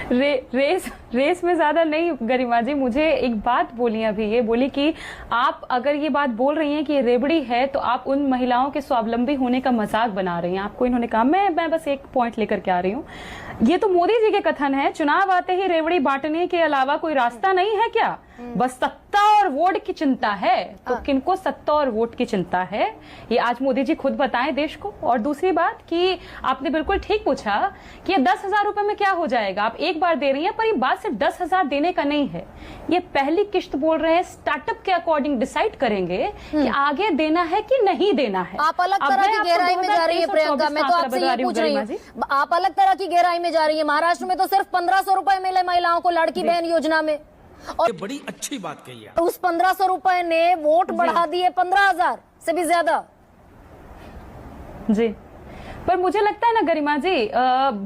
Race में ज्यादा नहीं गरिमा जी, मुझे एक बात बोली अभी, ये बोली कि आप अगर ये बात बोल रही हैं कि ये रेवड़ी है तो आप उन महिलाओं के स्वावलंबी होने का मजाक बना रही हैं। आपको इन्होंने कहा, मैं बस एक पॉइंट लेकर के आ रही हूँ। ये तो मोदी जी के कथन है, चुनाव आते ही रेवड़ी बांटने के अलावा कोई रास्ता नहीं है क्या? बस सत्ता और वोट की चिंता है। तो किनको सत्ता और वोट की चिंता है, ये आज मोदी जी खुद बताएं देश को। और दूसरी बात कि आपने बिल्कुल ठीक पूछा कि ये 10,000 रुपए में क्या हो जाएगा, आप एक बार दे रही हैं, पर ये बात सिर्फ 10,000 देने का नहीं है। ये पहली किश्त बोल रहे हैं, स्टार्टअप के अकॉर्डिंग डिसाइड करेंगे कि आगे देना है कि नहीं देना है। आप अलग तरह की गहराई में जा रही है प्रियंका, मैं तो आपसे ये पूछ रही हूँ, आप अलग तरह की गहराई में जा रही है। महाराष्ट्र में तो सिर्फ 1500 रुपए मिले महिलाओं को लड़की बहन योजना में, और ये बड़ी अच्छी बात कही है। उस 1500 रुपए ने वोट बढ़ा दिए 15,000 से भी ज्यादा। जी, पर मुझे लगता है ना गरिमा जी,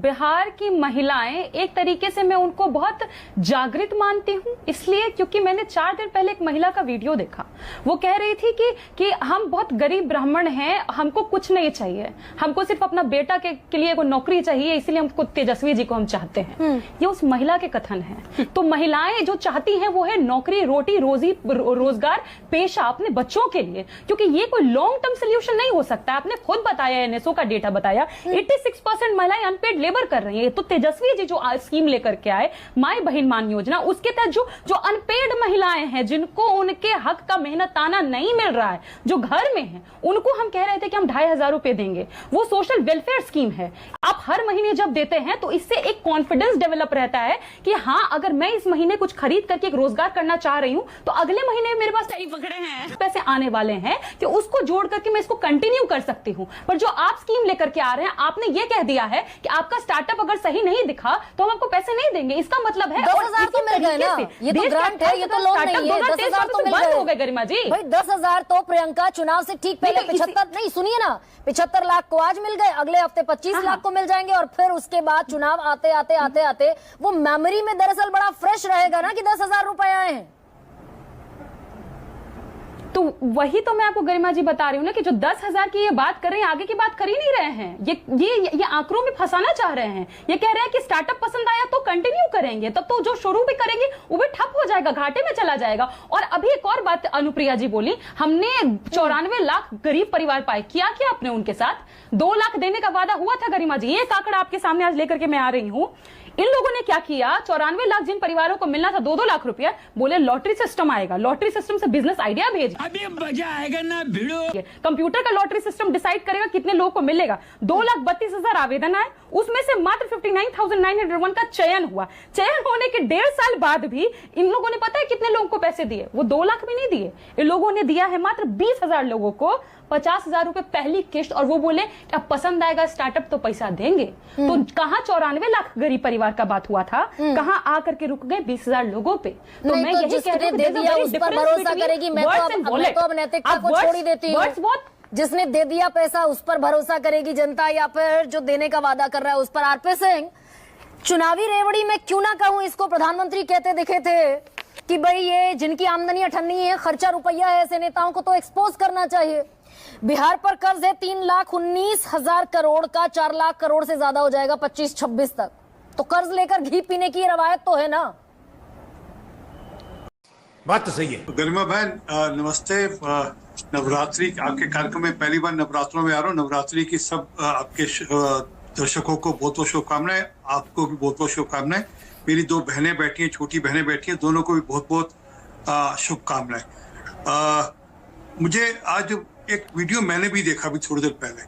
बिहार की महिलाएं एक तरीके से मैं उनको बहुत जागृत मानती हूँ, इसलिए क्योंकि मैंने 4 दिन पहले एक महिला का वीडियो देखा। वो कह रही थी कि हम बहुत गरीब ब्राह्मण हैं, हमको कुछ नहीं चाहिए, हमको सिर्फ अपना बेटा के लिए कोई नौकरी चाहिए, इसलिए हमको तेजस्वी जी को हम चाहते हैं। ये उस महिला के कथन है। तो महिलाएं जो चाहती हैं वो है नौकरी, रोटी, रोजगार, पेशा अपने बच्चों के लिए, क्योंकि ये कोई लॉन्ग टर्म सोल्यूशन नहीं हो सकता। आपने खुद बताया, एनएसओ का डेटा बताया, 86% महिलाएं अनपेड लेबर कर रही हैं। तो तेजस्वी जी जो स्कीम लेकर के आए, माई बहन मान योजना, उसके तहत जो अनपेड महिलाएं हैं, जिनको उनके हक का मेहनताना नहीं मिल रहा है, जो घर में हैं, उनको हम कह रहे थे कि हम 2,500 रुपए देंगे। वो सोशल वेलफेयर स्कीम है। आप हर महीने जब देते हैं तो इससे एक कॉन्फिडेंस डेवलप रहता है कि हाँ, अगर मैं इस महीने कुछ खरीद करके एक रोजगार करना चाह रही हूं तो अगले महीने मेरे पास सही पकड़े हैं पैसे आने वाले हैं कि उसको जोड़ करके मैं इसको कंटिन्यू कर सकती हूं। पर जो आप स्कीम लेकर के आ रहे हैं, आपने ये कह दिया है कि आपका स्टार्टअप अगर सही नहीं दिखा तो हम आपको पैसे नहीं देंगे। इसका मतलब है 10,000 तो मिल गए ना, ये तो ग्रांट है, ये तो लोन नहीं है। 10,000 तो मिल गए। हो गए गरिमा जी भाई, 10,000 तो प्रियंका चुनाव से ठीक पहले 75 नहीं, सुनिए ना, 75 लाख को आज मिल गए, अगले हफ्ते 25 लाख को मिल जाएंगे, और फिर उसके बाद चुनाव आते आते आते आते वो मेमोरी में दरअसल बड़ा फ्रेश रहेगा ना कि 10,000 रुपए आए हैं। तो वही तो मैं आपको गरिमा जी बता रही हूँ ना कि जो 10,000 की ये बात कर रहे हैं, आगे की बात कर ही नहीं रहे हैं। ये आंकड़ों में फंसाना चाह रहे हैं। ये कह रहे हैं कि स्टार्टअप पसंद आया तो कंटिन्यू करेंगे, तब तो जो शुरू भी करेंगे वो भी ठप हो जाएगा, घाटे में चला जाएगा। और अभी एक और बात अनुप्रिया जी बोली, हमने 94 लाख गरीब परिवार पाए। किया क्या आपने उनके साथ? 2 लाख देने का वादा हुआ था गरिमा जी। ये आंकड़ा आपके सामने आज लेकर के मैं आ रही हूँ। इन लोगों ने क्या किया, 94 लाख जिन परिवारों को मिलना था 2-2 लाख रुपया, बोले लॉटरी सिस्टम आएगा, लॉटरी सिस्टम से बिजनेस आइडिया भेज, अभी मजा आएगा ना भिड़ो। कंप्यूटर का लॉटरी सिस्टम डिसाइड करेगा कितने लोगों को मिलेगा। 2,32,000 आवेदन आए, उसमें से मात्र 59,901 का चयन हुआ। चयन होने के 1.5 साल बाद भी इन लोगों ने पता है कितने लोगों को पैसे दिए? वो 2 लाख भी नहीं दिए, इन लोगों ने दिया है मात्र 20,000 लोगों को 50,000 रुपए पहली किश्त। और वो बोले अब पसंद आएगा स्टार्टअप तो पैसा देंगे। तो कहां 94 लाख गरीब परिवार का बात हुआ था, कहां आकर के रुक गए 20,000 लोगों पे। तो मैं यही कह रही हूं, दे दिया उस पर भरोसा करेगी। मैं तो अब नैतिकता को छोड़ ही देती हूँ। जिसने दे दिया पैसा उस पर भरोसा करेगी जनता, या फिर जो देने का वादा कर रहा है उस पर। आरपी सिंह, चुनावी रेवड़ी में क्यों ना कहूं इसको, प्रधानमंत्री कहते दिखे थे कि भाई ये जिनकी आमदनी अठन्नी है, खर्चा रुपया है, ऐसे नेताओं को तो एक्सपोज करना चाहिए। बिहार पर कर्ज है 3,19,000 करोड़ का, 4 लाख करोड़ से ज्यादा हो जाएगा 25-26 तक। तो कर्ज लेकर घी पीने की रवायत तो है ना। बात तो सही है। गरिमा बहन नमस्ते। नवरात्रि आपके कार्यक्रम में पहली बार नवरात्रों में आ रहा हूँ। नवरात्रि की सब आपके दर्शकों को बहुत बहुत शुभकामनाएं, आपको भी बहुत बहुत शुभकामनाएं। मेरी 2 बहनें बैठी हैं, छोटी बहनें बैठी हैं, दोनों को भी बहुत बहुत शुभकामनाएं। मुझे आज एक वीडियो मैंने भी देखा अभी थोड़ी देर पहले,